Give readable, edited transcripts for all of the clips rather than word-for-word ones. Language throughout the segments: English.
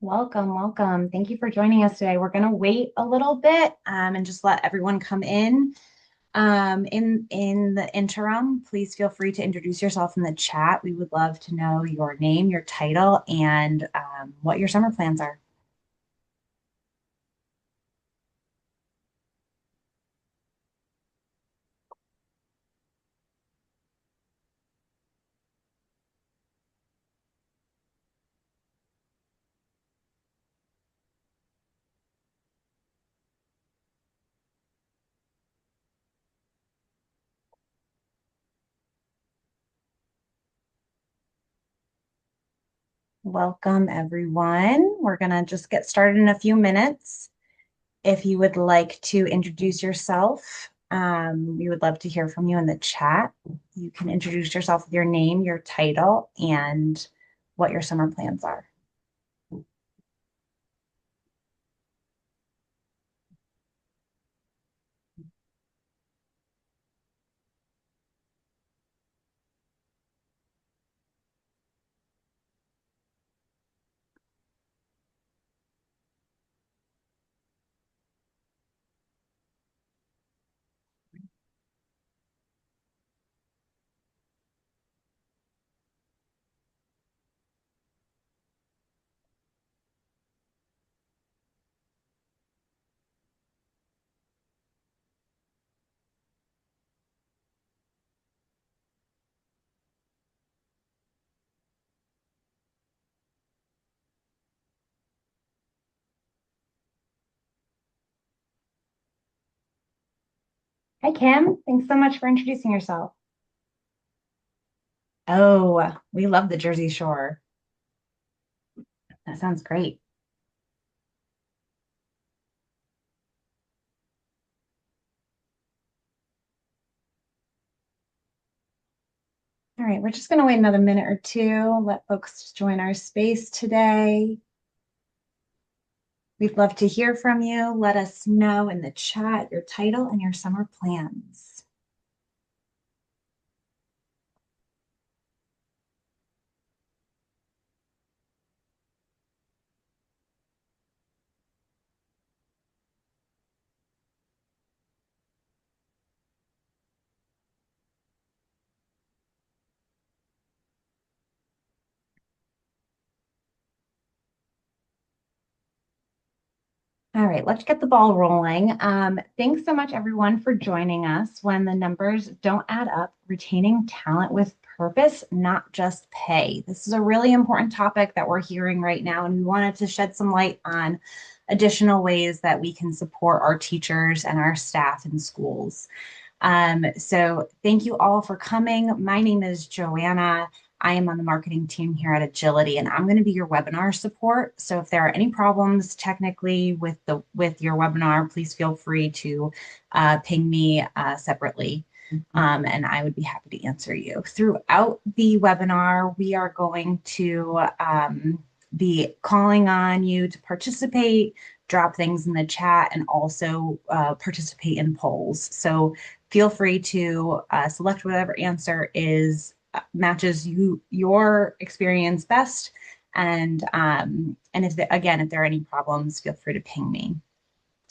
Welcome, welcome. Thank you for joining us today. We're going to wait a little bit and just let everyone come in. In the interim, please feel free to introduce yourself in the chat. We would love to know your name, your title, and what your summer plans are. Welcome, everyone. We're going to just get started in a few minutes. If you would like to introduce yourself, we would love to hear from you in the chat. You can introduce yourself with your name, your title, and what your summer plans are. Hi, Kim. Thanks so much for introducing yourself. Oh, we love the Jersey Shore. That sounds great. All right, we're just going to wait another minute or two, let folks join our space today. We'd love to hear from you. Let us know in the chat your title and your summer plans. All right, let's get the ball rolling. Thanks so much, everyone, for joining us. When the numbers don't add up, retaining talent with purpose, not just pay. This is a really important topic that we're hearing right now, and we wanted to shed some light on additional ways that we can support our teachers and our staff in schools. So thank you all for coming. My name is Joanna. I am on the marketing team here at Agility, and I'm going to be your webinar support. So if there are any problems technically with your webinar, please feel free to ping me separately, and I would be happy to answer you. Throughout the webinar, we are going to be calling on you to participate, drop things in the chat, and also participate in polls. So feel free to select whatever answer matches your experience best. And if there are any problems, feel free to ping me.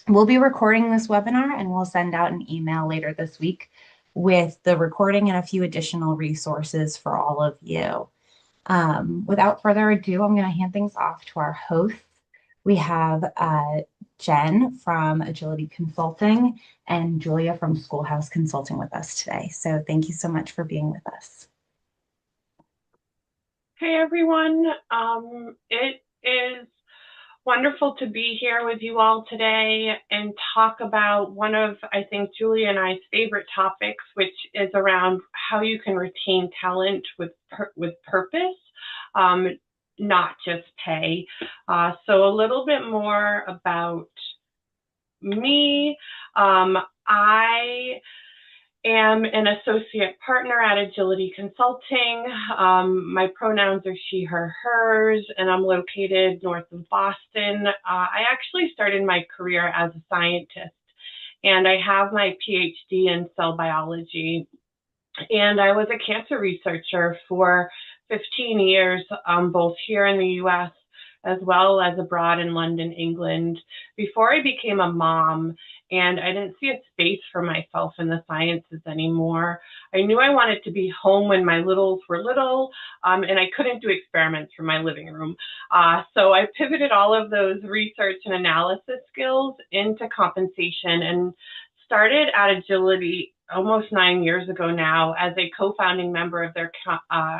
We'll be recording this webinar and we'll send out an email later this week with the recording and a few additional resources for all of you. Without further ado, I'm going to hand things off to our hosts. We have Jen from Agility Consulting and Julia from Schoolhouse Consulting with us today. So thank you so much for being with us. Hey everyone, it is wonderful to be here with you all today and talk about one of, I think, Julia and I's favorite topics, which is around how you can retain talent with purpose, not just pay. So a little bit more about me. I am an associate partner at Agility Consulting. My pronouns are she, her, hers, and I'm located north of Boston. I actually started my career as a scientist, and I have my PhD in cell biology. And I was a cancer researcher for 15 years, both here in the US as well as abroad in London, England, before I became a mom. And I didn't see a space for myself in the sciences anymore. I knew I wanted to be home when my littles were little, and I couldn't do experiments from my living room. So I pivoted all of those research and analysis skills into compensation and started at Agility almost 9 years ago now as a co-founding member of their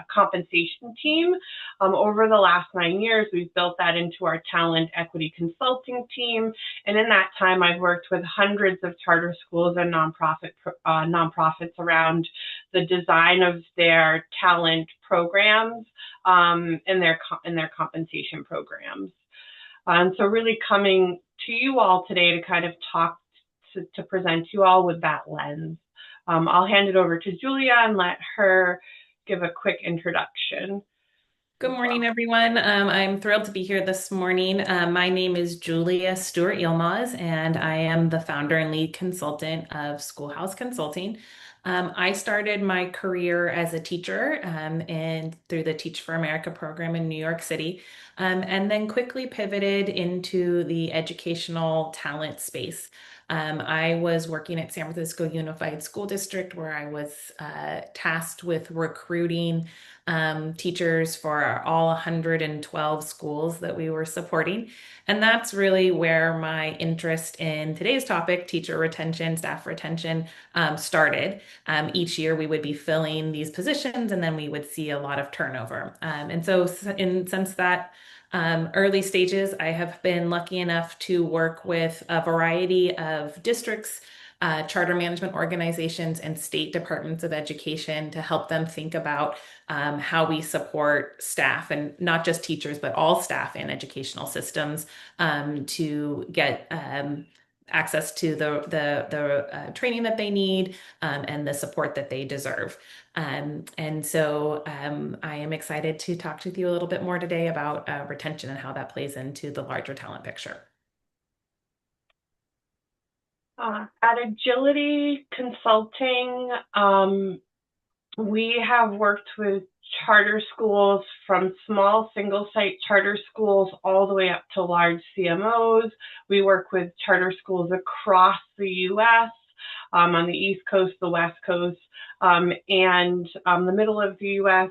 compensation team. Over the last 9 years, we've built that into our talent equity consulting team. And in that time, I've worked with hundreds of charter schools and nonprofits around the design of their talent programs and their compensation programs. So really coming to you all today to kind of talk to present you all with that lens. I'll hand it over to Julia and let her give a quick introduction. Good morning, everyone. I'm thrilled to be here this morning. My name is Julia Stewart Yilmaz, and I am the founder and lead consultant of Schoolhouse Consulting. I started my career as a teacher and through the Teach for America program in New York City, and then quickly pivoted into the educational talent space. I was working at San Francisco Unified School District, where I was tasked with recruiting teachers for all 112 schools that we were supporting. And that's really where my interest in today's topic, teacher retention, staff retention, started. Each year we would be filling these positions and then we would see a lot of turnover. Since that early stages, I have been lucky enough to work with a variety of districts, charter management organizations, and state departments of education to help them think about how we support staff, and not just teachers, but all staff in educational systems to get access to the training that they need and the support that they deserve. I am excited to talk to you a little bit more today about retention and how that plays into the larger talent picture. At Agility Consulting, we have worked with charter schools from small single-site charter schools all the way up to large CMOs. We work with charter schools across the U.S., on the East Coast, the West Coast, and the middle of the U.S.,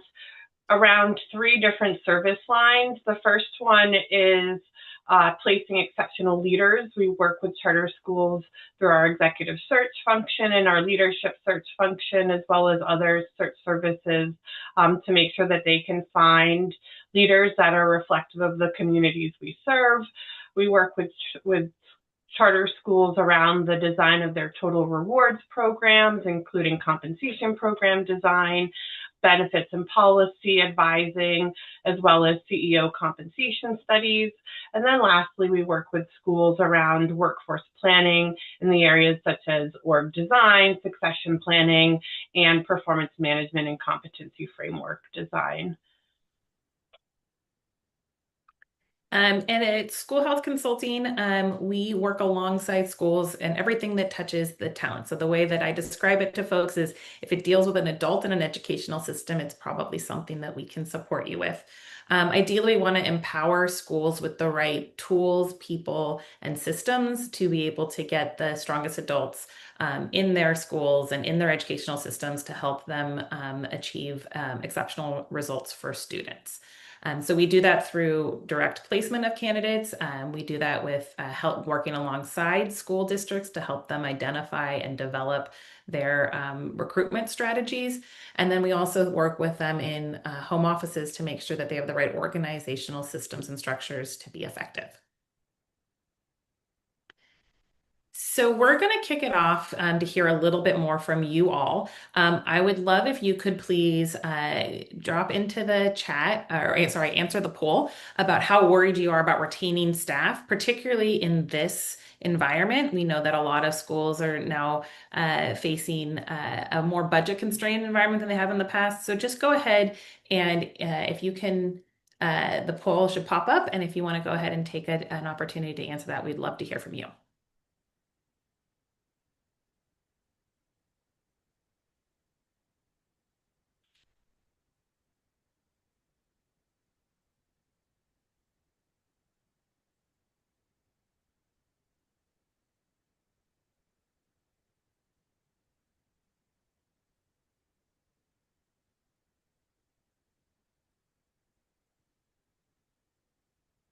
around 3 different service lines. The first one is placing exceptional leaders. We work with charter schools through our executive search function and our leadership search function, as well as other search services, to make sure that they can find leaders that are reflective of the communities we serve. We work with charter schools around the design of their total rewards programs, including compensation program design, benefits and policy advising, as well as CEO compensation studies. And then lastly, we work with schools around workforce planning in the areas such as org design, succession planning, and performance management and competency framework design. And at Schoolhouse Consulting, we work alongside schools and everything that touches the talent. So the way that I describe it to folks is if it deals with an adult in an educational system, it's probably something that we can support you with. Ideally, we want to empower schools with the right tools, people, and systems to be able to get the strongest adults in their schools and in their educational systems to help them achieve exceptional results for students. So we do that through direct placement of candidates. We do that with help working alongside school districts to help them identify and develop their recruitment strategies. And then we also work with them in home offices to make sure that they have the right organizational systems and structures to be effective. So we're going to kick it off to hear a little bit more from you all. I would love if you could please drop into the chat, or sorry, answer the poll about how worried you are about retaining staff, particularly in this environment. We know that a lot of schools are now facing a more budget constrained environment than they have in the past. So just go ahead and if you can, the poll should pop up. And if you want to go ahead and take an opportunity to answer that, we'd love to hear from you.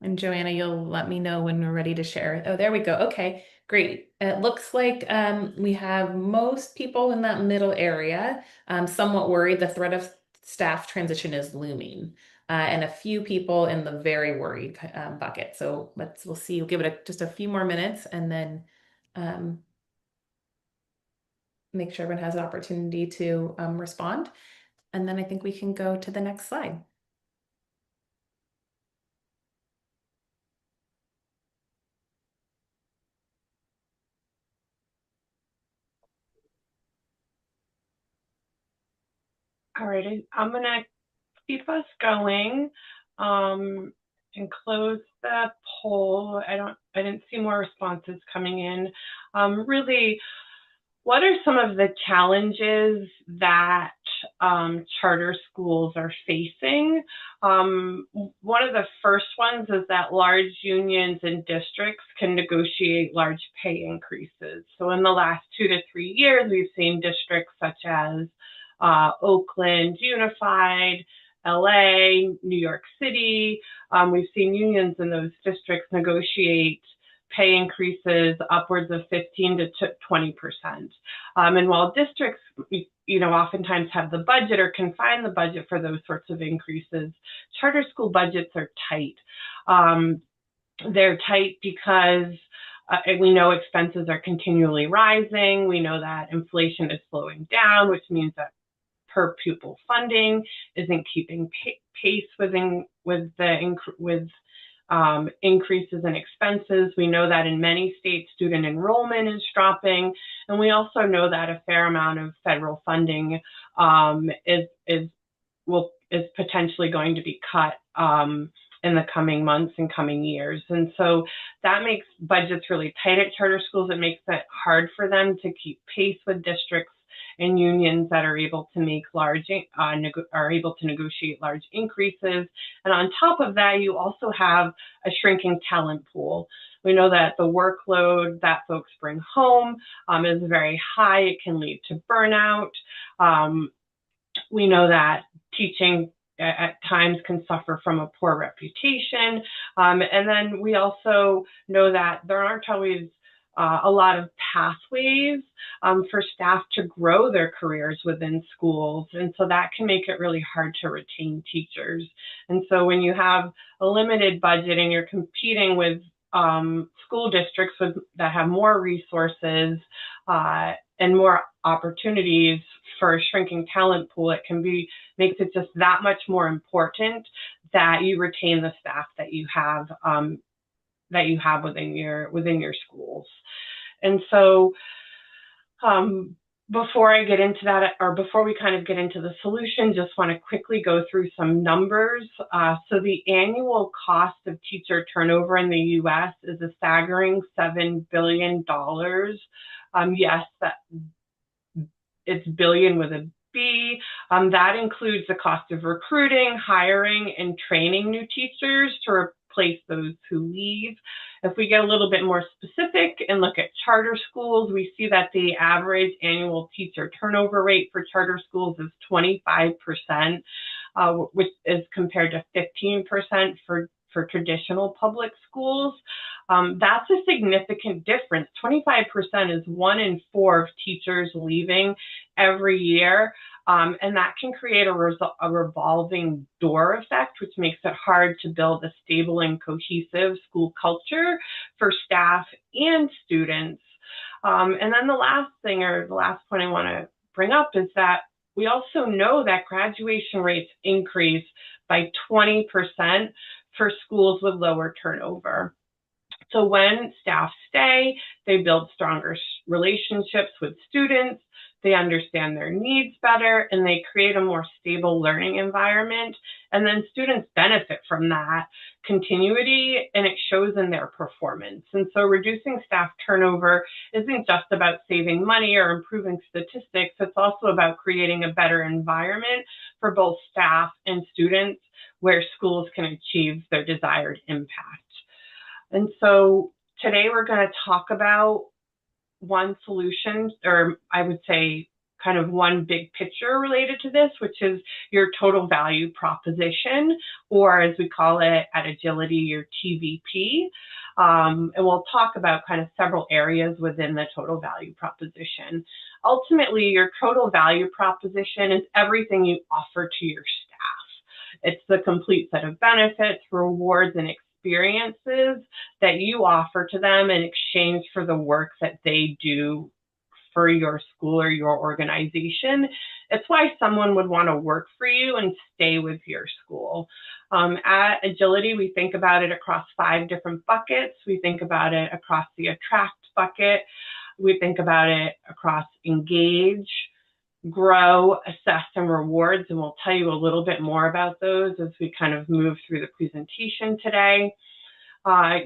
And Joanna, you'll let me know when we're ready to share. Oh, there we go. Okay, great. It looks like we have most people in that middle area, somewhat worried. The threat of staff transition is looming, and a few people in the very worried bucket. So we'll see. We'll give it just a few more minutes and then um, make sure everyone has an opportunity to respond. And then I think we can go to the next slide. All right, I'm gonna keep us going and close the poll. I didn't see more responses coming in. Really, what are some of the challenges that charter schools are facing? One of the first ones is that large unions and districts can negotiate large pay increases. So in the last 2 to 3 years, we've seen districts such as Oakland Unified, LA, New York City. We've seen unions in those districts negotiate pay increases upwards of 15 to 20%. And while districts, oftentimes have the budget or can find the budget for those sorts of increases, charter school budgets are tight. They're tight because we know expenses are continually rising. We know that inflation is slowing down, which means that per pupil funding isn't keeping pace with increases in expenses. We know that in many states, student enrollment is dropping, and we also know that a fair amount of federal funding is potentially going to be cut in the coming months and coming years. And so that makes budgets really tight at charter schools. It makes it hard for them to keep pace with districts and unions that are able to make negotiate large increases. And on top of that, you also have a shrinking talent pool. We know that the workload that folks bring home is very high. It can lead to burnout. We know that teaching at times can suffer from a poor reputation. And then we also know that there aren't always a lot of pathways for staff to grow their careers within schools. And so that can make it really hard to retain teachers. And so when you have a limited budget and you're competing with school districts that have more resources and more opportunities for a shrinking talent pool, it makes it just that much more important that you retain the staff that you have within your schools. And so before I get into that, or before we kind of get into the solution, just want to quickly go through some numbers. So the annual cost of teacher turnover in the US is a staggering $7 billion. Yes, it's billion with a B. That includes the cost of recruiting, hiring, and training new teachers to replace those who leave. If we get a little bit more specific and look at charter schools, we see that the average annual teacher turnover rate for charter schools is 25%, which is compared to 15% for traditional public schools. That's a significant difference. 25% is 1 in 4 of teachers leaving every year. And that can create a revolving door effect, which makes it hard to build a stable and cohesive school culture for staff and students. And then the last point I want to bring up is that we also know that graduation rates increase by 20% for schools with lower turnover. So when staff stay, they build stronger relationships with students, they understand their needs better, and they create a more stable learning environment. And then students benefit from that continuity, and it shows in their performance. And so reducing staff turnover isn't just about saving money or improving statistics. It's also about creating a better environment for both staff and students where schools can achieve their desired impact. And so today we're going to talk about one solution, or I would say kind of one big picture related to this, which is your total value proposition, or as we call it at Agility, your TVP. And we'll talk about kind of several areas within the total value proposition. Ultimately, your total value proposition is everything you offer to your staff. It's the complete set of benefits, rewards, and experiences that you offer to them in exchange for the work that they do for your school or your organization. It's why someone would want to work for you and stay with your school. At Agility, we think about it across 5 different buckets. We think about it across the attract bucket. We think about it across engage, grow, assess, and rewards. And we'll tell you a little bit more about those as we kind of move through the presentation today.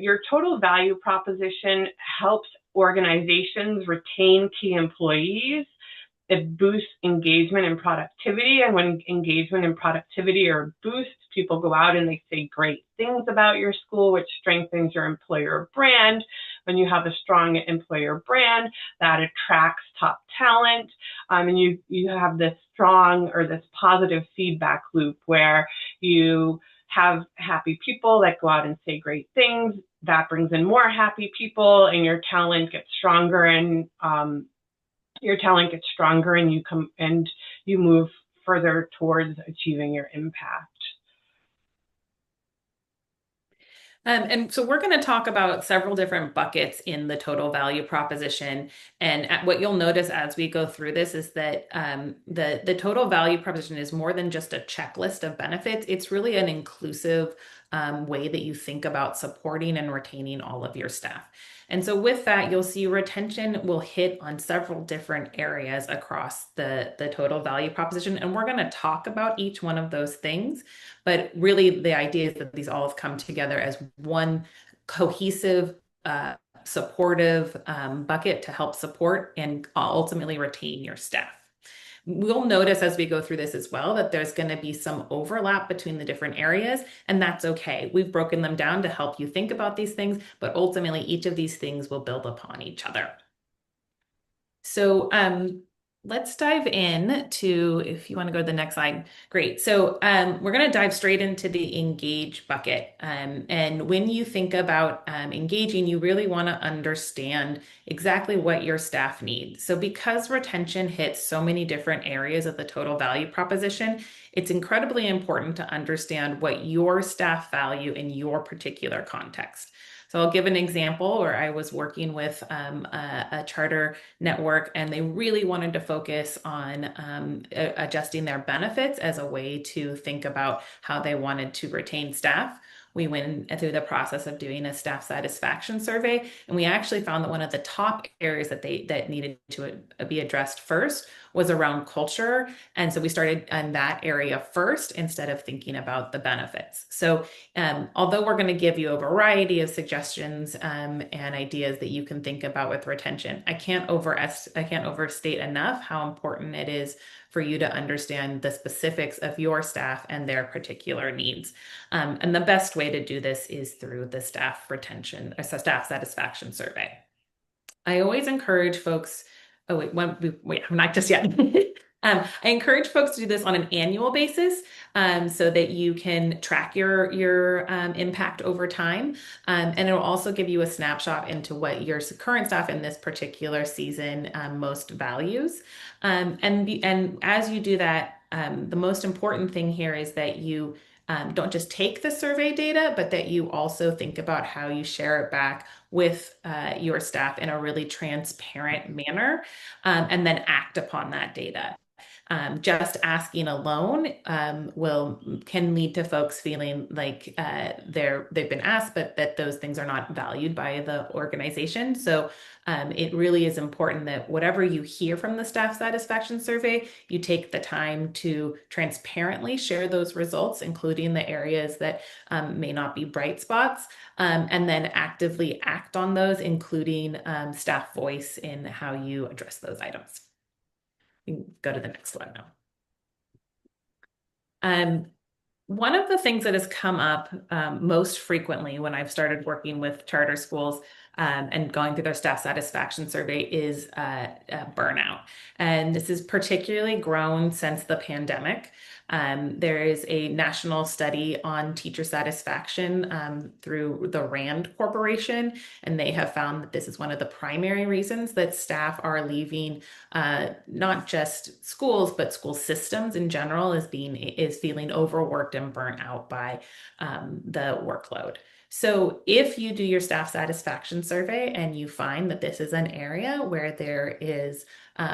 Your total value proposition helps organizations retain key employees. It boosts engagement and productivity. And when engagement and productivity are boosted, people go out and they say great things about your school, which strengthens your employer brand. When you have a strong employer brand, that attracts top talent. And you have this strong or this positive feedback loop where you have happy people that go out and say great things. That brings in more happy people, and your talent gets stronger, and you move further towards achieving your impact. And so we're going to talk about several different buckets in the total value proposition. And what you'll notice as we go through this is that the total value proposition is more than just a checklist of benefits. It's really an inclusive way that you think about supporting and retaining all of your staff. And so with that, you'll see retention will hit on several different areas across the total value proposition. And we're going to talk about each one of those things. But really, the idea is that these all have come together as one cohesive, supportive bucket to help support and ultimately retain your staff. We'll notice as we go through this as well that there's going to be some overlap between the different areas, and that's okay. We've broken them down to help you think about these things, but ultimately each of these things will build upon each other. So let's dive in to, if you want to go to the next slide, great. So we're going to dive straight into the engage bucket. And when you think about engaging, you really want to understand exactly what your staff needs. So because retention hits so many different areas of the total value proposition, it's incredibly important to understand what your staff value in your particular context. So I'll give an example where I was working with a charter network, and they really wanted to focus on adjusting their benefits as a way to think about how they wanted to retain staff. We went through the process of doing a staff satisfaction survey, and we actually found that one of the top areas that needed to be addressed first was around culture. And so we started in that area first instead of thinking about the benefits. So although we're going to give you a variety of suggestions and ideas that you can think about with retention, I can't overstate enough how important it is for you to understand the specifics of your staff and their particular needs. And the best way to do this is through the staff satisfaction survey. I always encourage folks, wait, I'm not just yet. I encourage folks to do this on an annual basis so that you can track your impact over time. And it will also give you a snapshot into what your current staff in this particular season most values. And as you do that, the most important thing here is that you don't just take the survey data, but that you also think about how you share it back with your staff in a really transparent manner, and then act upon that data. Just asking alone can lead to folks feeling like they've been asked, but that those things are not valued by the organization. So it really is important that whatever you hear from the staff satisfaction survey, you take the time to transparently share those results, including the areas that may not be bright spots, and then actively act on those, including staff voice in how you address those items. We can go to the next slide now. One of the things that has come up most frequently when I've started working with charter schools and going through their staff satisfaction survey is burnout. And this has particularly grown since the pandemic. There is a national study on teacher satisfaction through the RAND Corporation, and they have found that this is one of the primary reasons that staff are leaving not just schools, but school systems in general is feeling overworked and burnt out by the workload. So if you do your staff satisfaction survey and you find that this is an area where there is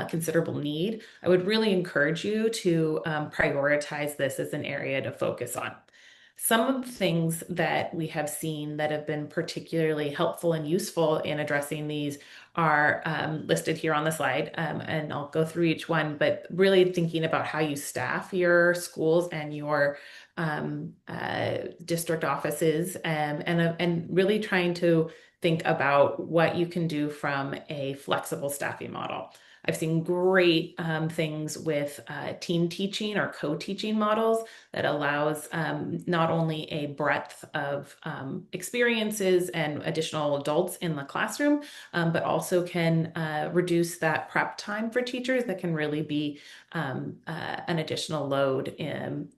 considerable need, I would really encourage you to prioritize this as an area to focus on. Some of the things that we have seen that have been particularly helpful and useful in addressing these are listed here on the slide, and I'll go through each one, but really thinking about how you staff your schools and your district offices, and really trying to think about what you can do from a flexible staffing model. I've seen great things with team teaching or co-teaching models that allows not only a breadth of experiences and additional adults in the classroom, but also can reduce that prep time for teachers that can really be an additional load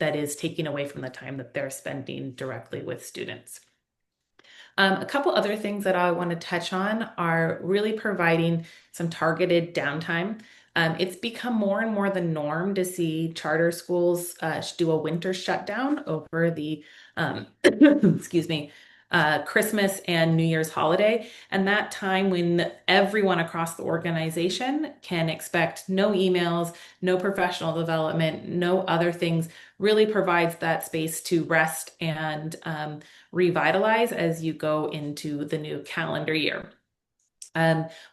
that is taking away from the time that they're spending directly with students. A couple other things that I want to touch on are really providing some targeted downtime. It's become more and more the norm to see charter schools do a winter shutdown over the, excuse me, Christmas and New Year's holiday. And that time when everyone across the organization can expect no emails, no professional development, no other things, really provides that space to rest and revitalize as you go into the new calendar year.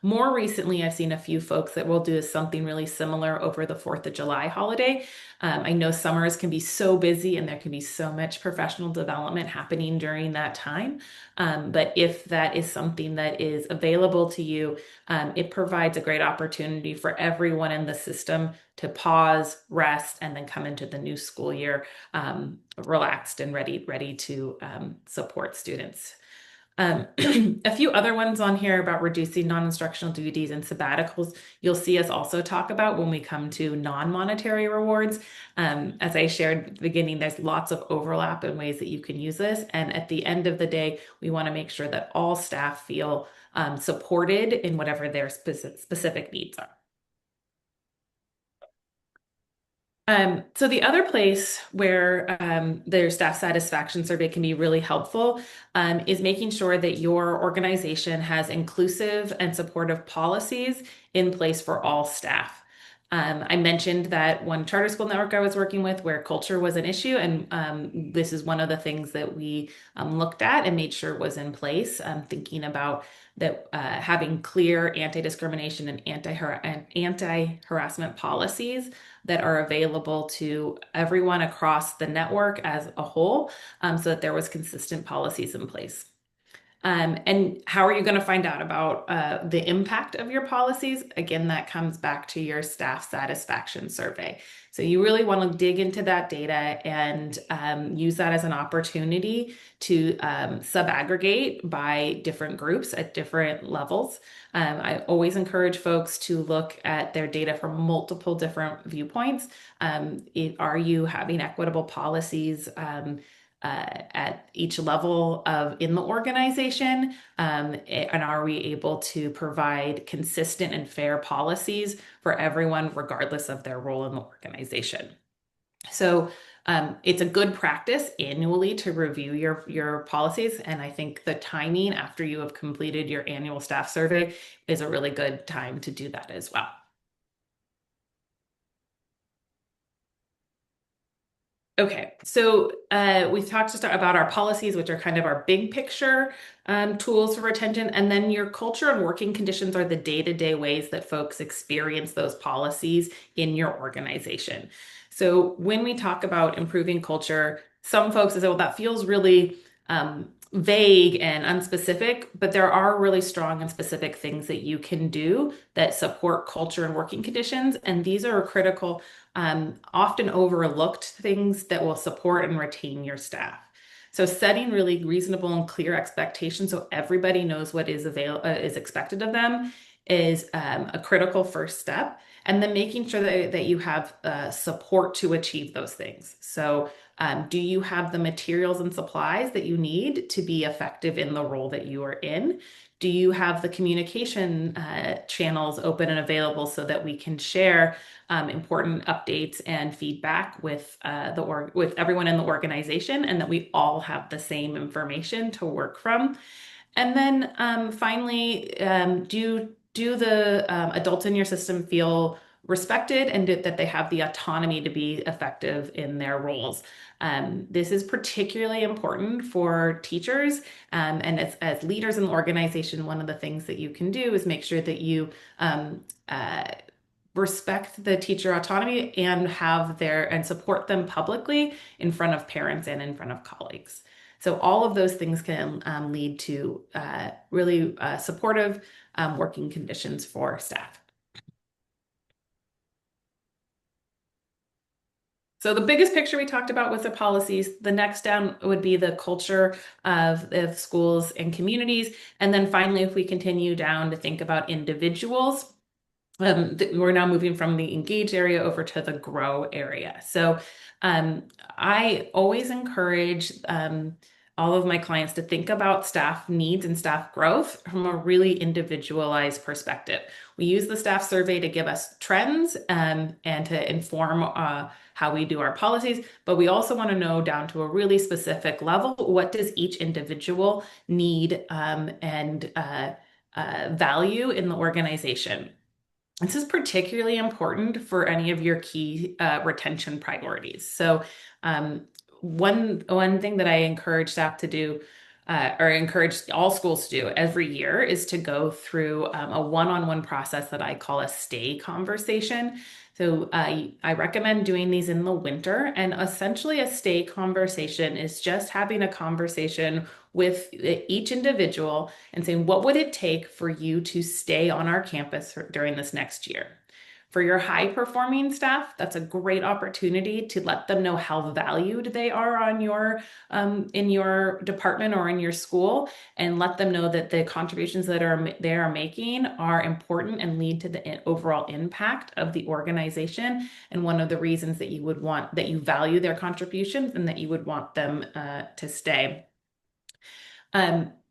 More recently, I've seen a few folks that will do something really similar over the 4th of July holiday. I know summers can be so busy and there can be so much professional development happening during that time. But if that is something that is available to you, it provides a great opportunity for everyone in the system to pause, rest, and then come into the new school year relaxed and ready to support students. A few other ones on here about reducing non-instructional duties and sabbaticals you'll see us also talk about when we come to non-monetary rewards. As I shared at the beginning, there's lots of overlap in ways that you can use this. And at the end of the day, we want to make sure that all staff feel supported in whatever their specific needs are. So the other place where their staff satisfaction survey can be really helpful is making sure that your organization has inclusive and supportive policies in place for all staff. I mentioned that one charter school network I was working with where culture was an issue, and this is one of the things that we looked at and made sure was in place, thinking about that having clear anti-discrimination and anti-harassment policies that are available to everyone across the network as a whole, so that there was consistent policies in place. And how are you going to find out about the impact of your policies? Again, that comes back to your staff satisfaction survey. So you really want to dig into that data and use that as an opportunity to sub-aggregate by different groups at different levels. I always encourage folks to look at their data from multiple different viewpoints. Are you having equitable policies at each level in the organization? And are we able to provide consistent and fair policies for everyone, regardless of their role in the organization? So it's a good practice annually to review your policies. And I think the timing after you have completed your annual staff survey is a really good time to do that as well. Okay, so we talked just about our policies, which are kind of our big picture tools for retention, and then your culture and working conditions are the day-to-day ways that folks experience those policies in your organization. So when we talk about improving culture, some folks say, well, that feels really vague and unspecific, but there are really strong and specific things that you can do that support culture and working conditions, and these are critical, often overlooked things that will support and retain your staff. So setting really reasonable and clear expectations so everybody knows what is expected of them is a critical first step. And then making sure that you have support to achieve those things. So do you have the materials and supplies that you need to be effective in the role that you are in? Do you have the communication channels open and available so that we can share important updates and feedback with with everyone in the organization, and that we all have the same information to work from? And then finally, do the adults in your system feel respected and that they have the autonomy to be effective in their roles? This is particularly important for teachers, and as leaders in the organization, one of the things that you can do is make sure that you uh, respect the teacher autonomy and and support them publicly in front of parents and in front of colleagues. So all of those things can lead to really supportive working conditions for staff. So the biggest picture we talked about was the policies. The next down would be the culture of schools and communities. And then finally, if we continue down to think about individuals, we're now moving from the engage area over to the grow area. So I always encourage all of my clients to think about staff needs and staff growth from a really individualized perspective. We use the staff survey to give us trends and to inform how we do our policies, but we also want to know down to a really specific level, what does each individual need and value in the organization? This is particularly important for any of your key retention priorities. So one thing that I encourage staff to do, or encourage all schools to do every year, is to go through a one-on-one process that I call a stay conversation. So I recommend doing these in the winter, and essentially a stay conversation is just having a conversation with each individual and saying, what would it take for you to stay on our campus during this next year? For your high performing staff, that's a great opportunity to let them know how valued they are on in your department or in your school, and let them know that the contributions that they are making are important and lead to the overall impact of the organization. And one of the reasons that you value their contributions and that you would want them to stay.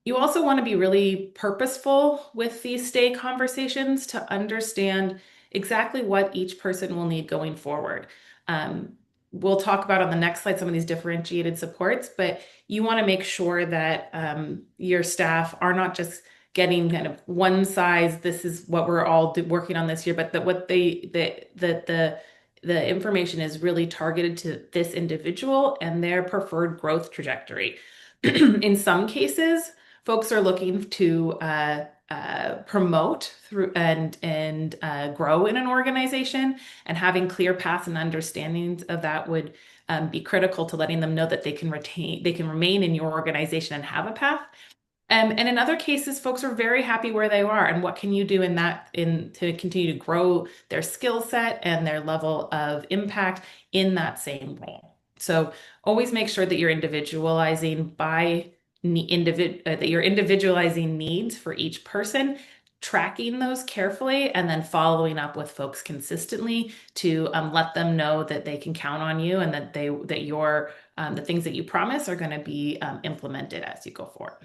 You also want to be really purposeful with these stay conversations to understand exactly what each person will need going forward. We'll talk about on the next slide some of these differentiated supports, but you want to make sure that your staff are not just getting kind of one size, this is what we're all working on this year, but that the information is really targeted to this individual and their preferred growth trajectory. In some cases, folks are looking to promote through and grow in an organization, and having clear paths and understandings of that would be critical to letting them know that they can remain in your organization and have a path. And in other cases, folks are very happy where they are, and what can you do to continue to grow their skill set and their level of impact in that same role. So always make sure that you're individualizing needs for each person, tracking those carefully, and then following up with folks consistently to let them know that they can count on you, and that the things that you promise are going to be implemented as you go forward.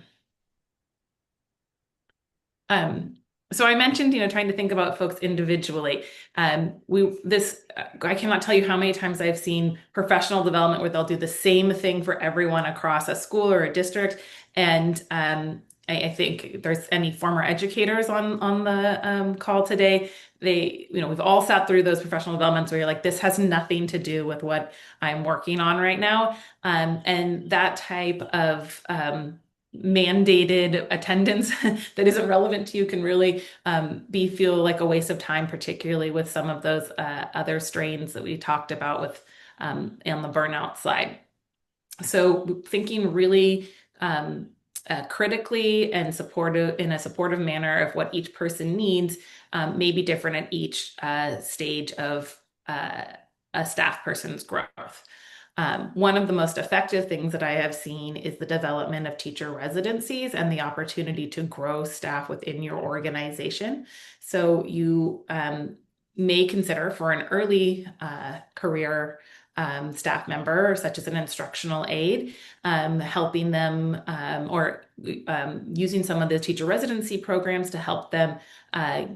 So I mentioned, trying to think about folks individually. I cannot tell you how many times I've seen professional development where they'll do the same thing for everyone across a school or a district. And I think if there's any former educators on the call today, we've all sat through those professional developments where you're like, this has nothing to do with what I'm working on right now. And that type of mandated attendance that isn't relevant to you can really feel like a waste of time, particularly with some of those other strains that we talked about with on the burnout side. So thinking really critically and in a supportive manner of what each person needs may be different at each stage of a staff person's growth. One of the most effective things that I have seen is the development of teacher residencies and the opportunity to grow staff within your organization. So you may consider for an early career staff member, such as an instructional aide, helping them or using some of the teacher residency programs to help them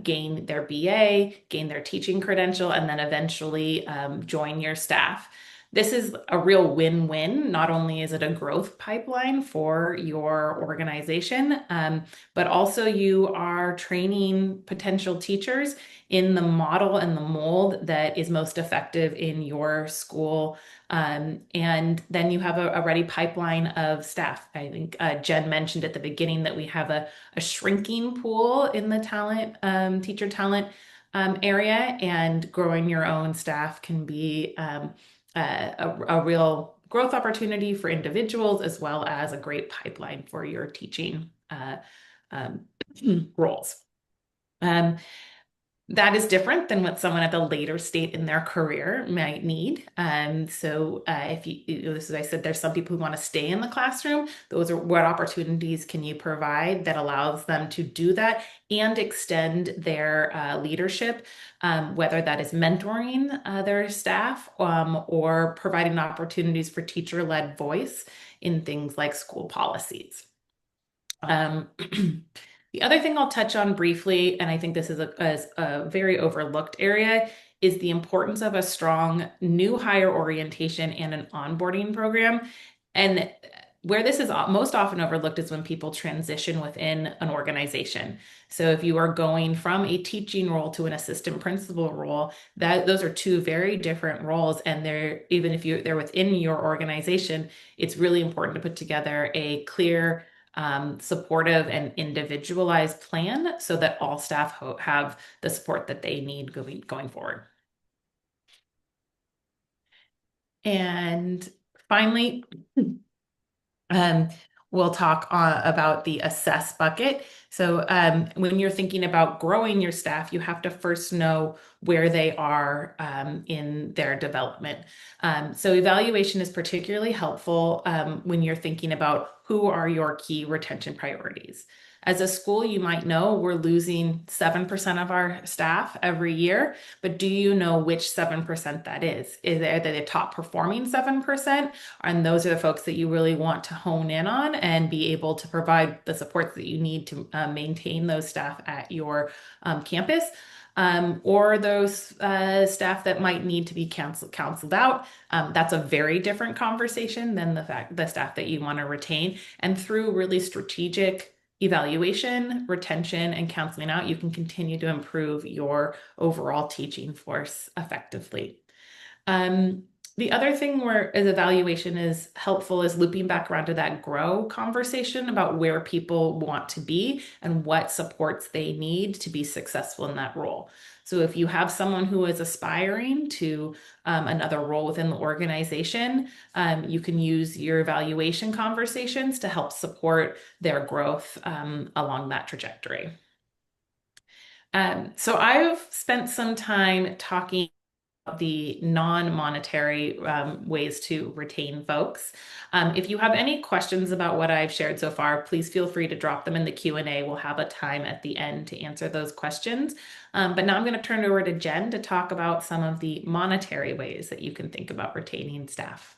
gain their BA, gain their teaching credential, and then eventually join your staff. This is a real win-win. Not only is it a growth pipeline for your organization, but also you are training potential teachers in the model and the mold that is most effective in your school. And then you have a ready pipeline of staff. I think Jen mentioned at the beginning that we have a shrinking pool in the talent, teacher talent area, and growing your own staff can be a real growth opportunity for individuals as well as a great pipeline for your teaching um, roles. That is different than what someone at a later state in their career might need. So if you, as I said, there's some people who want to stay in the classroom. Those are what opportunities can you provide that allows them to do that and extend their leadership, whether that is mentoring their staff or providing opportunities for teacher-led voice in things like school policies. The other thing I'll touch on briefly, and I think this is a very overlooked area, is the importance of a strong new hire orientation and an onboarding program. And where this is most often overlooked is when people transition within an organization. So if you are going from a teaching role to an assistant principal role, those are two very different roles. And they're even if they're within your organization, it's really important to put together a clear supportive and individualized plan so that all staff have the support that they need going forward. And finally, um, we'll talk about the assess bucket. So when you're thinking about growing your staff, you have to first know where they are in their development. So evaluation is particularly helpful when you're thinking about who are your key retention priorities. As a school, you might know we're losing 7% of our staff every year, but do you know which 7% that is? Is it the top performing 7%? And those are the folks that you really want to hone in on and be able to provide the supports that you need to maintain those staff at your campus. Or those staff that might need to be counseled out. That's a very different conversation than the staff that you want to retain. And through really strategic evaluation, retention, and counseling out, you can continue to improve your overall teaching force effectively. The other thing where as evaluation is helpful is looping back around to that grow conversation about where people want to be and what supports they need to be successful in that role. So if you have someone who is aspiring to another role within the organization, you can use your evaluation conversations to help support their growth along that trajectory. So I've spent some time talking the non-monetary ways to retain folks. If you have any questions about what I've shared so far, please feel free to drop them in the Q&A. We'll have a time at the end to answer those questions. But now I'm going to turn it over to Jen to talk about some of the monetary ways that you can think about retaining staff.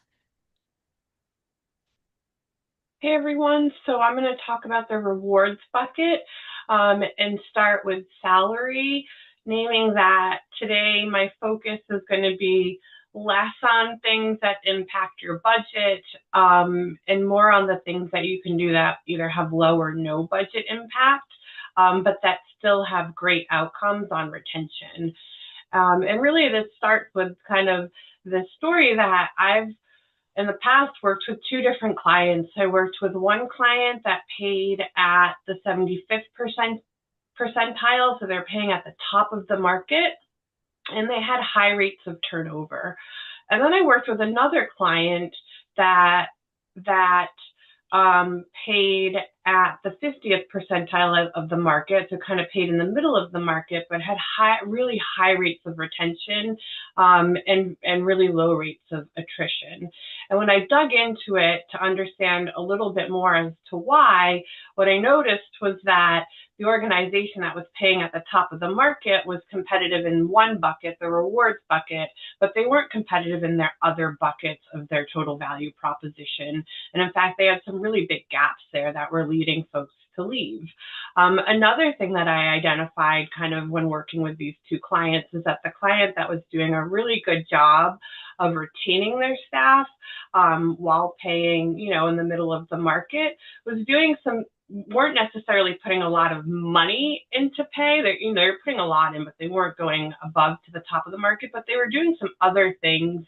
Hey everyone, so I'm going to talk about the rewards bucket and start with salary, naming that today my focus is going to be less on things that impact your budget and more on the things that you can do that either have low or no budget impact, but that still have great outcomes on retention. And really this starts with kind of the story that I've in the past worked with two different clients. I worked with one client that paid at the 75th percentile, so they're paying at the top of the market, and they had high rates of turnover. And then I worked with another client that paid at the 50th percentile of the market, so kind of paid in the middle of the market, but had really high rates of retention and really low rates of attrition. And when I dug into it to understand a little bit more as to why, what I noticed was that the organization that was paying at the top of the market was competitive in one bucket, the rewards bucket, but they weren't competitive in their other buckets of their total value proposition. And in fact, they had some really big gaps there that were leading folks to leave. Another thing that I identified kind of when working with these two clients is that the client that was doing a really good job of retaining their staff while paying, in the middle of the market was doing weren't necessarily putting a lot of money into pay. They're putting a lot in, but they weren't going above to the top of the market, but they were doing some other things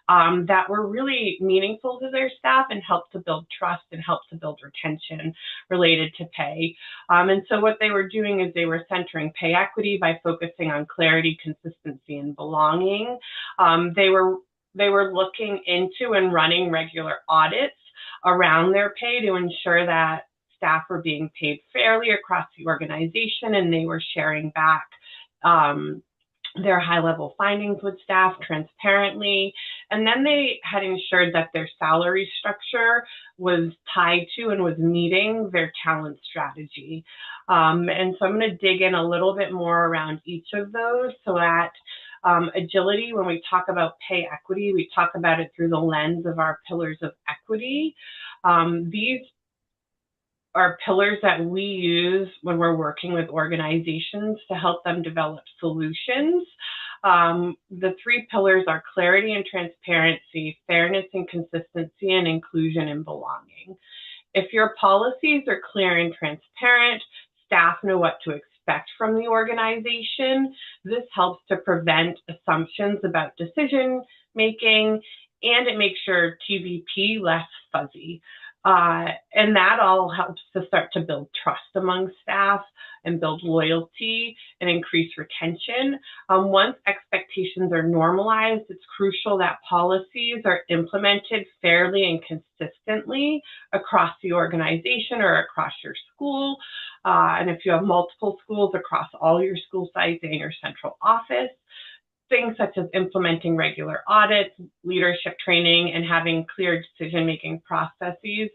that were really meaningful to their staff and helped to build trust and helped to build retention related to pay. And so what they were doing is they were centering pay equity by focusing on clarity, consistency, and belonging. They were looking into and running regular audits around their pay to ensure that staff were being paid fairly across the organization, and they were sharing back their high-level findings with staff transparently. And then they had ensured that their salary structure was tied to and was meeting their talent strategy. And so I'm going to dig in a little bit more around each of those. So at Agility, when we talk about pay equity, we talk about it through the lens of our pillars of equity. These are pillars that we use when we're working with organizations to help them develop solutions. The three pillars are clarity and transparency, fairness and consistency, and inclusion and belonging. If your policies are clear and transparent, staff know what to expect from the organization. This helps to prevent assumptions about decision making, and it makes your TVP less fuzzy. And that all helps to start to build trust among staff and build loyalty and increase retention. Once expectations are normalized, it's crucial that policies are implemented fairly and consistently across the organization or across your school. And if you have multiple schools, across all your school sites and your central office. Things such as implementing regular audits, leadership training, and having clear decision-making processes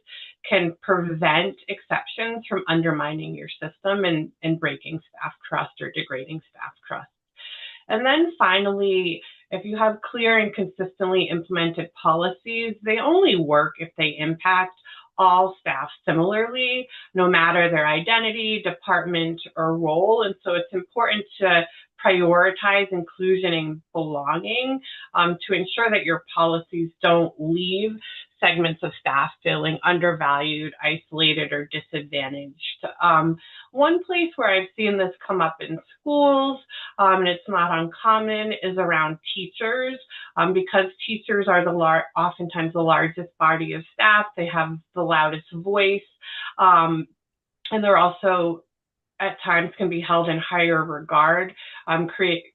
can prevent exceptions from undermining your system and breaking staff trust or degrading staff trust. And then finally, if you have clear and consistently implemented policies, they only work if they impact all staff similarly, no matter their identity, department, or role. And so it's important to prioritize inclusion and belonging to ensure that your policies don't leave segments of staff feeling undervalued, isolated, or disadvantaged. One place where I've seen this come up in schools, and it's not uncommon, is around teachers. Because teachers are oftentimes the largest body of staff, they have the loudest voice, and they're also at times can be held in higher regard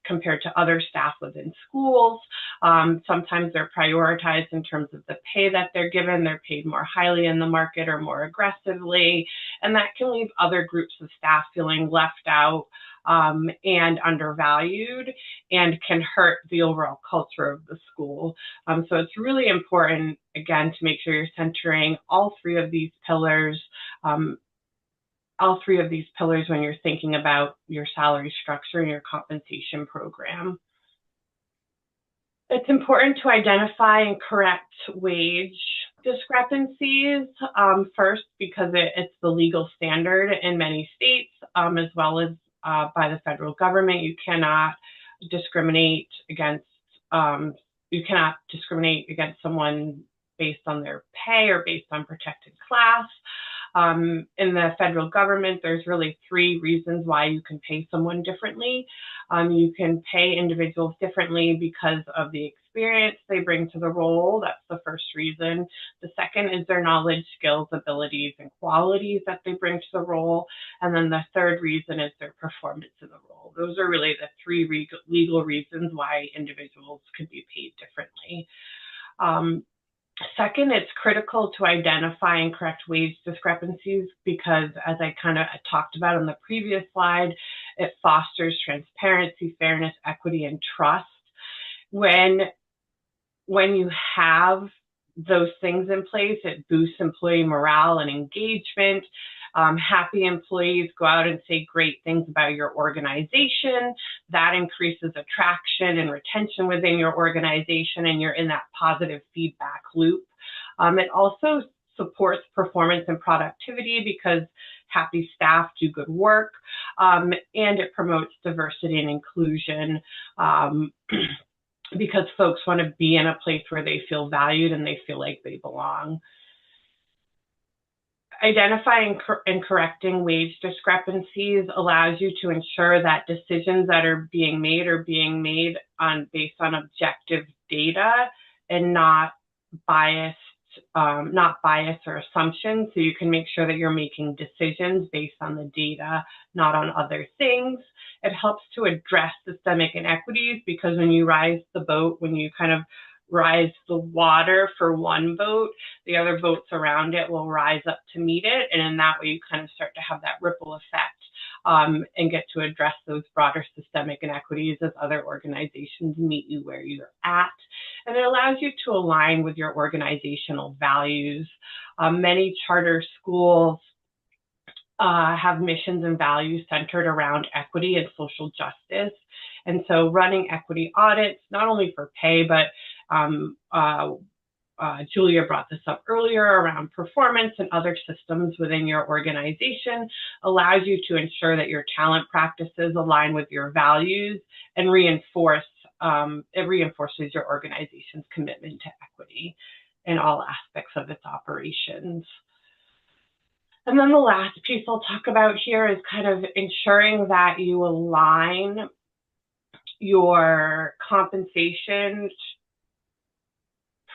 compared to other staff within schools. Sometimes they're prioritized in terms of the pay that they're given. They're paid more highly in the market or more aggressively. And that can leave other groups of staff feeling left out and undervalued, and can hurt the overall culture of the school. So it's really important, again, to make sure you're centering all three of these pillars when you're thinking about your salary structure and your compensation program. It's important to identify and correct wage discrepancies first, because it's the legal standard in many states, as well as by the federal government. You cannot discriminate against someone based on their pay or based on protected class. In the federal government, there's really three reasons why you can pay someone differently. You can pay individuals differently because of the experience they bring to the role. That's the first reason. The second is their knowledge, skills, abilities, and qualities that they bring to the role. And then the third reason is their performance in the role. Those are really the three legal reasons why individuals could be paid differently. Second, it's critical to identify and correct wage discrepancies because, as I kind of talked about on the previous slide, it fosters transparency, fairness, equity, and trust. When you have those things in place, it boosts employee morale and engagement. Happy employees go out and say great things about your organization. That increases attraction and retention within your organization, and you're in that positive feedback loop. It also supports performance and productivity because happy staff do good work, and it promotes diversity and inclusion. Because folks want to be in a place where they feel valued and they feel like they belong. Identifying and correcting wage discrepancies allows you to ensure that decisions that are being made based on objective data and not bias or assumptions. So you can make sure that you're making decisions based on the data, not on other things. It helps to address systemic inequities because when you rise the boat, when you kind of rise the water for one boat, the other boats around it will rise up to meet it. And in that way, you kind of start to have that ripple effect and get to address those broader systemic inequities as other organizations meet you where you're at. And it allows you to align with your organizational values. Many charter schools have missions and values centered around equity and social justice. And so running equity audits, not only for pay, but Julia brought this up earlier around performance and other systems within your organization, allows you to ensure that your talent practices align with your values and it reinforces your organization's commitment to equity in all aspects of its operations. And then the last piece I'll talk about here is kind of ensuring that you align your compensation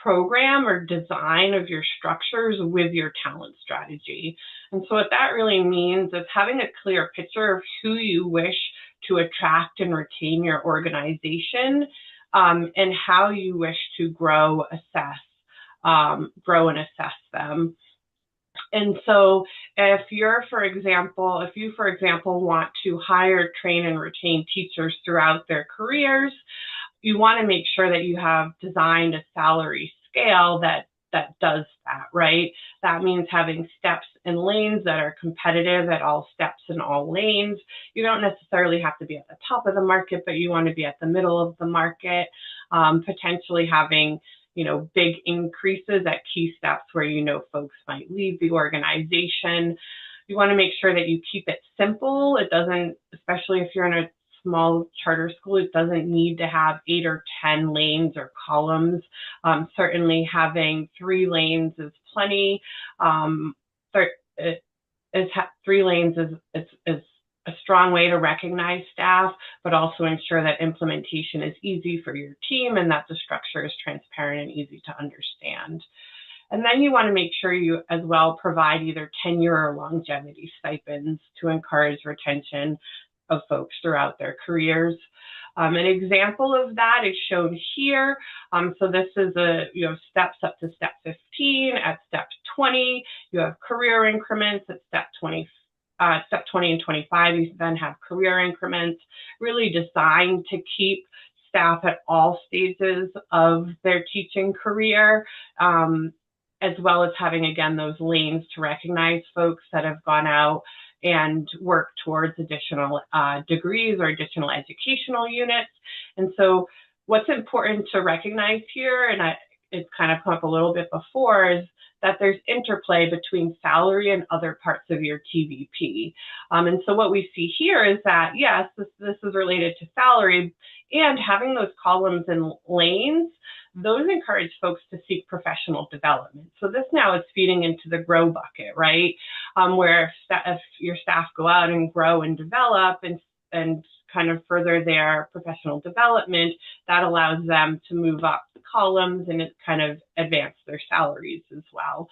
program or design of your structures with your talent strategy. And so what that really means is having a clear picture of who you wish to attract and retain your organization, and how you wish to grow and assess them. And so if you, for example, want to hire, train, and retain teachers throughout their careers, you want to make sure that you have designed a salary scale that does that, right? That means having steps and lanes that are competitive at all steps and all lanes. You don't necessarily have to be at the top of the market, but you want to be at the middle of the market, potentially having big increases at key steps where folks might leave the organization. You want to make sure that you keep it simple. It doesn't, especially if you're in a small charter school, it doesn't need to have 8 or 10 lanes or columns. Certainly having 3 lanes is plenty. 3 lanes is a strong way to recognize staff, but also ensure that implementation is easy for your team and that the structure is transparent and easy to understand. And then you want to make sure you as well provide either tenure or longevity stipends to encourage retention of folks throughout their careers. An example of that is shown here. So this is steps up to step 15. At step 20, you have career increments. At step 20 and 25, you then have career increments, really designed to keep staff at all stages of their teaching career, as well as having, again, those lanes to recognize folks that have gone out and work towards additional degrees or additional educational units. And so what's important to recognize here, and it's kind of come up a little bit before, is that there's interplay between salary and other parts of your TVP. And so what we see here is that, yes, this is related to salary, and having those columns and lanes, those encourage folks to seek professional development. So this now is feeding into the grow bucket, right? Where if your staff go out and grow and develop and kind of further their professional development, that allows them to move up the columns and it kind of advance their salaries as well.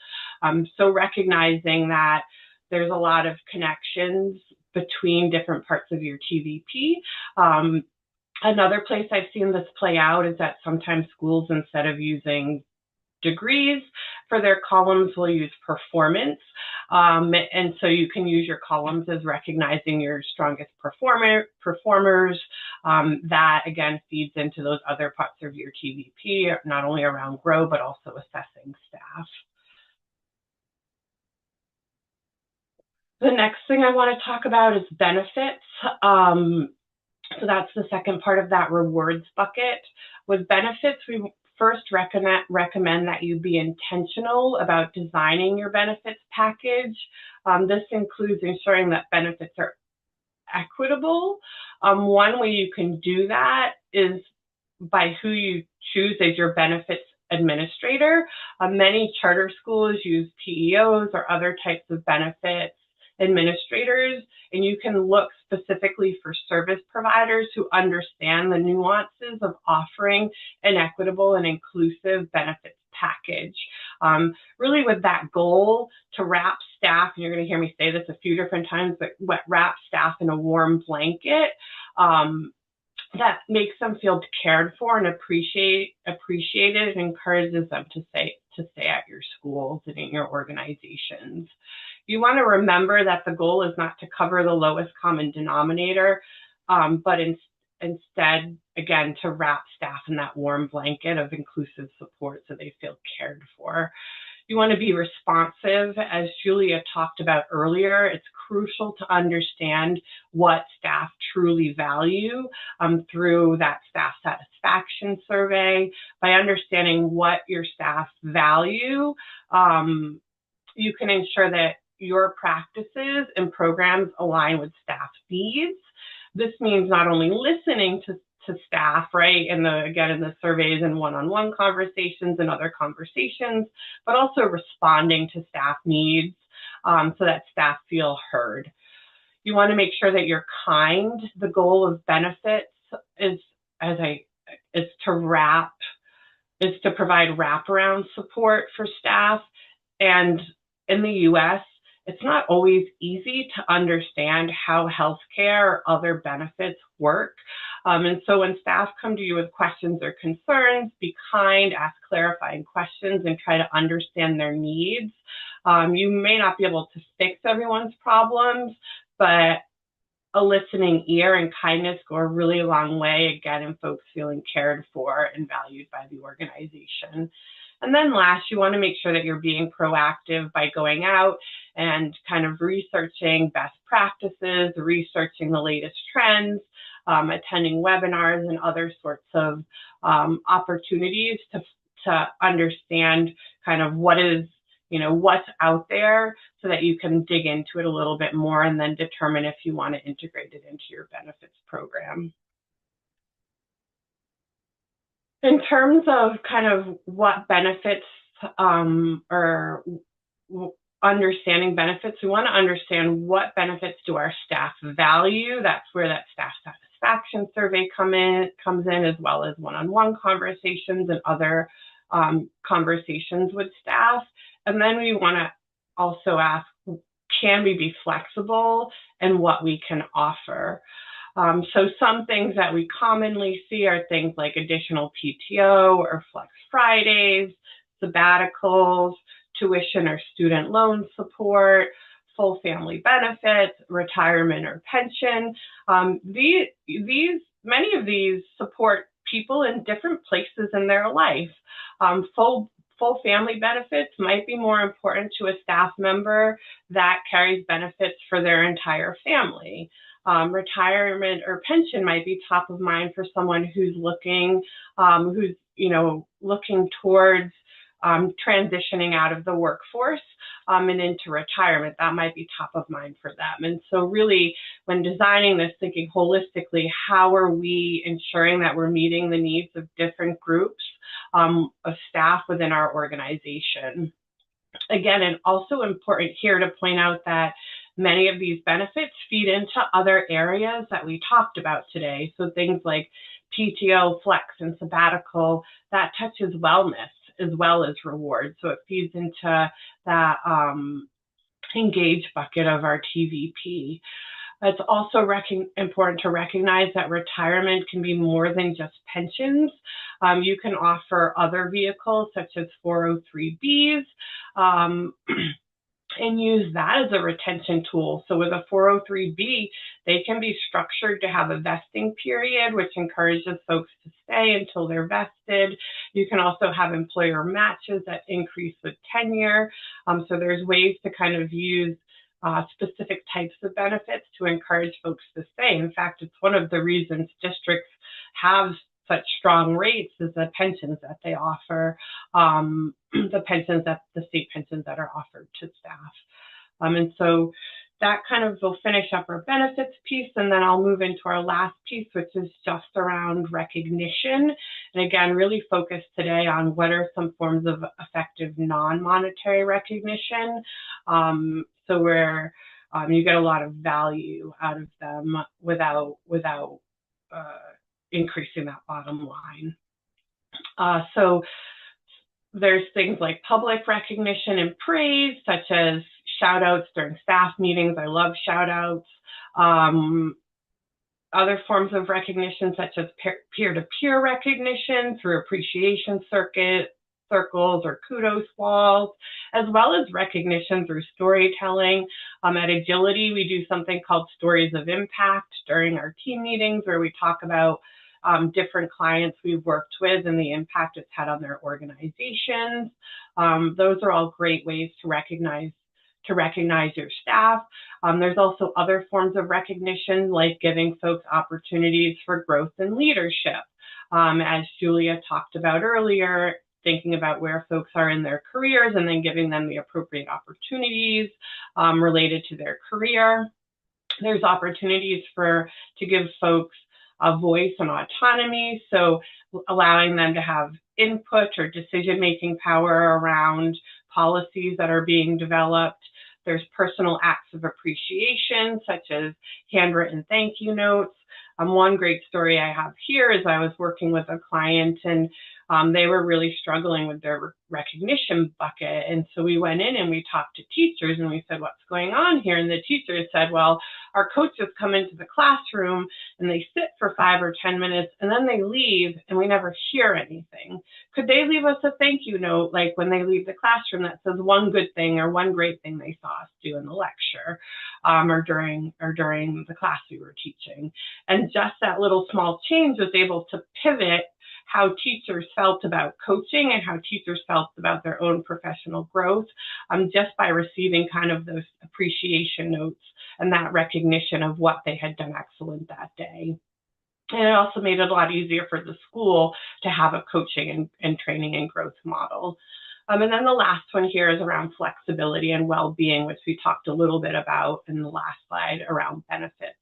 So recognizing that there's a lot of connections between different parts of your TVP. Another place I've seen this play out is that sometimes schools, instead of using degrees. For their columns, we'll use performance. And so you can use your columns as recognizing your strongest performers. That, again, feeds into those other parts of your TVP, not only around grow, but also assessing staff. The next thing I want to talk about is benefits. So that's the second part of that rewards bucket. With benefits, we first recommend that you be intentional about designing your benefits package. This includes ensuring that benefits are equitable. One way you can do that is by who you choose as your benefits administrator. Many charter schools use PEOs or other types of benefits administrators, and you can look specifically for service providers who understand the nuances of offering an equitable and inclusive benefits package. Really with that goal to wrap staff, and you're going to hear me say this a few different times, but wrap staff in a warm blanket that makes them feel cared for and appreciated, and encourages them to stay at your schools and in your organizations. You want to remember that the goal is not to cover the lowest common denominator, but instead, again, to wrap staff in that warm blanket of inclusive support so they feel cared for. You want to be responsive. As Julia talked about earlier, it's crucial to understand what staff truly value through that staff satisfaction survey. By understanding what your staff value, you can ensure that your practices and programs align with staff needs. This means not only listening to staff, right, in the surveys and one-on-one conversations and other conversations, but also responding to staff needs so that staff feel heard. You want to make sure that you're kind. The goal of benefits is to provide wraparound support for staff. And in the US, it's not always easy to understand how healthcare or other benefits work. And so when staff come to you with questions or concerns, be kind, ask clarifying questions, and try to understand their needs. You may not be able to fix everyone's problems, but a listening ear and kindness go a really long way, again, in folks feeling cared for and valued by the organization. And then last, you want to make sure that you're being proactive by going out and kind of researching best practices, researching the latest trends, attending webinars and other sorts of opportunities to understand kind of what's out there so that you can dig into it a little bit more and then determine if you want to integrate it into your benefits program. In terms of kind of what benefits or understanding benefits, we want to understand what benefits do our staff value. That's where that staff satisfaction survey comes in, as well as one-on-one conversations and other conversations with staff. And then we want to also ask, can we be flexible in what we can offer? So some things that we commonly see are things like additional PTO or flex Fridays, sabbaticals, tuition or student loan support, full family benefits, retirement or pension. Many of these support people in different places in their life. Full family benefits might be more important to a staff member that carries benefits for their entire family. Retirement or pension might be top of mind for someone who's looking towards transitioning out of the workforce and into retirement. That might be top of mind for them. And so really, when designing this, thinking holistically, how are we ensuring that we're meeting the needs of different groups of staff within our organization? Again, and also important here to point out that many of these benefits feed into other areas that we talked about today. So things like PTO, flex, and sabbatical, that touches wellness as well as rewards. So it feeds into that engage bucket of our TVP. It's also important to recognize that retirement can be more than just pensions. You can offer other vehicles such as 403Bs, um, and use that as a retention tool. So with a 403B, they can be structured to have a vesting period, which encourages folks to stay until they're vested. You can also have employer matches that increase with tenure. So there's ways to kind of use specific types of benefits to encourage folks to stay. In fact, it's one of the reasons districts have such strong rates is the pensions that they offer, the state pensions that are offered to staff. And so that kind of will finish up our benefits piece, and then I'll move into our last piece, which is just around recognition. And again, really focus today on what are some forms of effective non-monetary recognition. So where you get a lot of value out of them without increasing that bottom line. So there's things like public recognition and praise, such as shout outs during staff meetings. I love shout outs. Other forms of recognition, such as peer-to-peer recognition through appreciation circles or kudos walls, as well as recognition through storytelling. At Agility, we do something called Stories of Impact during our team meetings, where we talk about different clients we've worked with and the impact it's had on their organizations. Those are all great ways to recognize your staff. There's also other forms of recognition, like giving folks opportunities for growth and leadership. As Julia talked about earlier, thinking about where folks are in their careers and then giving them the appropriate opportunities related to their career. There's opportunities to give folks a voice and autonomy, so allowing them to have input or decision-making power around policies that are being developed. There's personal acts of appreciation, such as handwritten thank you notes. One great story I have here is I was working with a client, and they were really struggling with their recognition bucket. And so we went in and we talked to teachers and we said, what's going on here? And the teachers said, well, our coaches come into the classroom and they sit for 5 or 10 minutes and then they leave and we never hear anything. Could they leave us a thank you note, like when they leave the classroom, that says one good thing or one great thing they saw us do in the lecture or during the class we were teaching? And just that little small change was able to pivot how teachers felt about coaching and how teachers felt about their own professional growth, just by receiving kind of those appreciation notes and that recognition of what they had done excellent that day. And it also made it a lot easier for the school to have a coaching and training and growth model. And then the last one here is around flexibility and well-being, which we talked a little bit about in the last slide around benefits.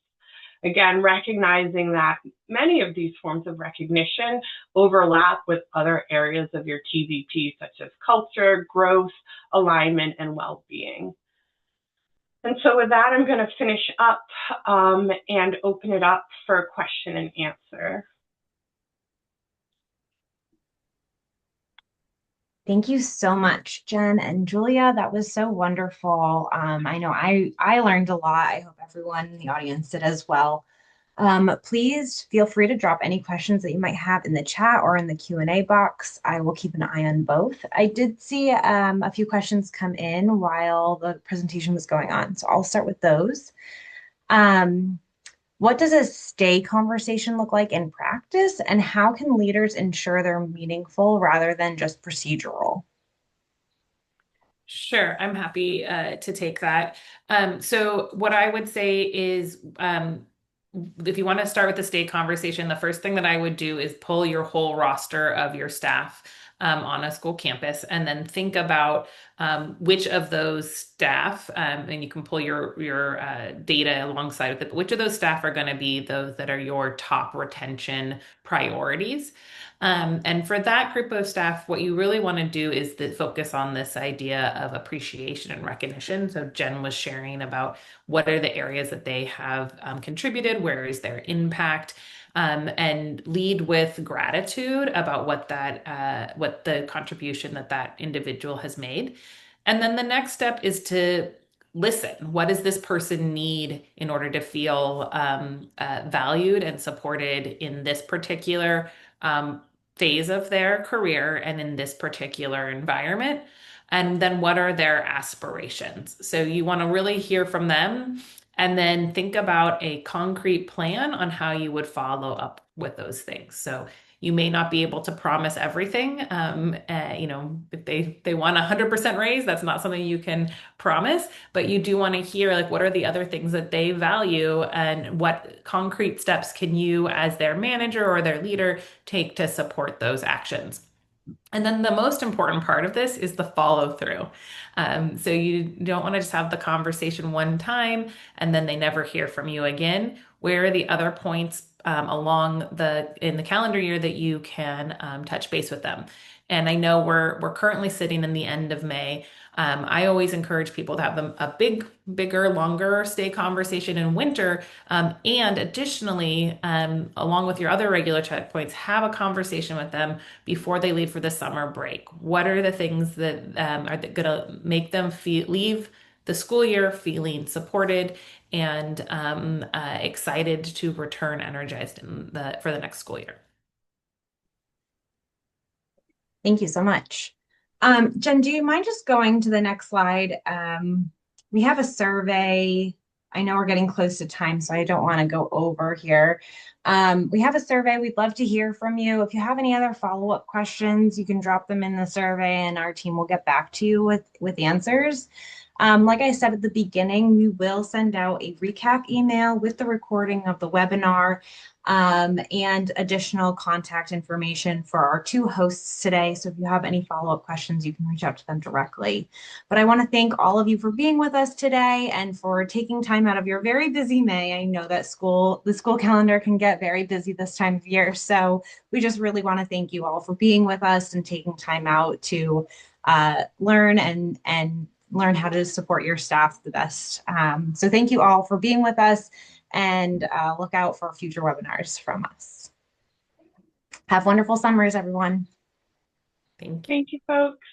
Again, recognizing that many of these forms of recognition overlap with other areas of your TVP, such as culture, growth, alignment, and well-being. And so with that, I'm going to finish up and open it up for question and answer. Thank you so much, Jen and Julia. That was so wonderful. I know I learned a lot. I hope everyone in the audience did as well. Please feel free to drop any questions that you might have in the chat or in the Q&A box. I will keep an eye on both. I did see a few questions come in while the presentation was going on, so I'll start with those. What does a stay conversation look like in practice, and how can leaders ensure they're meaningful rather than just procedural? Sure, I'm happy to take that. So what I would say is if you want to start with the stay conversation, the first thing that I would do is pull your whole roster of your staff on a school campus and then think about which of those staff, and you can pull your data alongside with it, but which of those staff are going to be those that are your top retention priorities. And for that group of staff, what you really want to do is focus on this idea of appreciation and recognition. So Jen was sharing about what are the areas that they have contributed, where is their impact, and lead with gratitude about what the contribution that individual has made. And then the next step is to listen. What does this person need in order to feel valued and supported in this particular phase of their career and in this particular environment? And then what are their aspirations? So you want to really hear from them and then think about a concrete plan on how you would follow up with those things. So you may not be able to promise everything. If they want a 100% raise, that's not something you can promise, but you do want to hear like what are the other things that they value and what concrete steps can you as their manager or their leader take to support those actions. And then the most important part of this is the follow through. So you don't want to just have the conversation one time and then they never hear from you again. Where are the other points in the calendar year that you can touch base with them? And I know we're currently sitting in the end of May. I always encourage people to have them a bigger, longer stay conversation in winter. And additionally, along with your other regular checkpoints, have a conversation with them before they leave for the summer break. What are the things that are going to make them leave the school year feeling supported and excited to return energized for the next school year? Thank you so much. Jen, do you mind just going to the next slide? We have a survey. I know we're getting close to time, so I don't want to go over here. We have a survey. We'd love to hear from you. If you have any other follow-up questions, you can drop them in the survey and our team will get back to you with answers. Like I said at the beginning, we will send out a recap email with the recording of the webinar and additional contact information for our two hosts today. So if you have any follow-up questions, you can reach out to them directly. But I want to thank all of you for being with us today and for taking time out of your very busy May. I know that the school calendar can get very busy this time of year. So we just really want to thank you all for being with us and taking time out to learn and learn how to support your staff the best. So thank you all for being with us and look out for future webinars from us. Have wonderful summers, everyone. Thank you. Thank you, folks.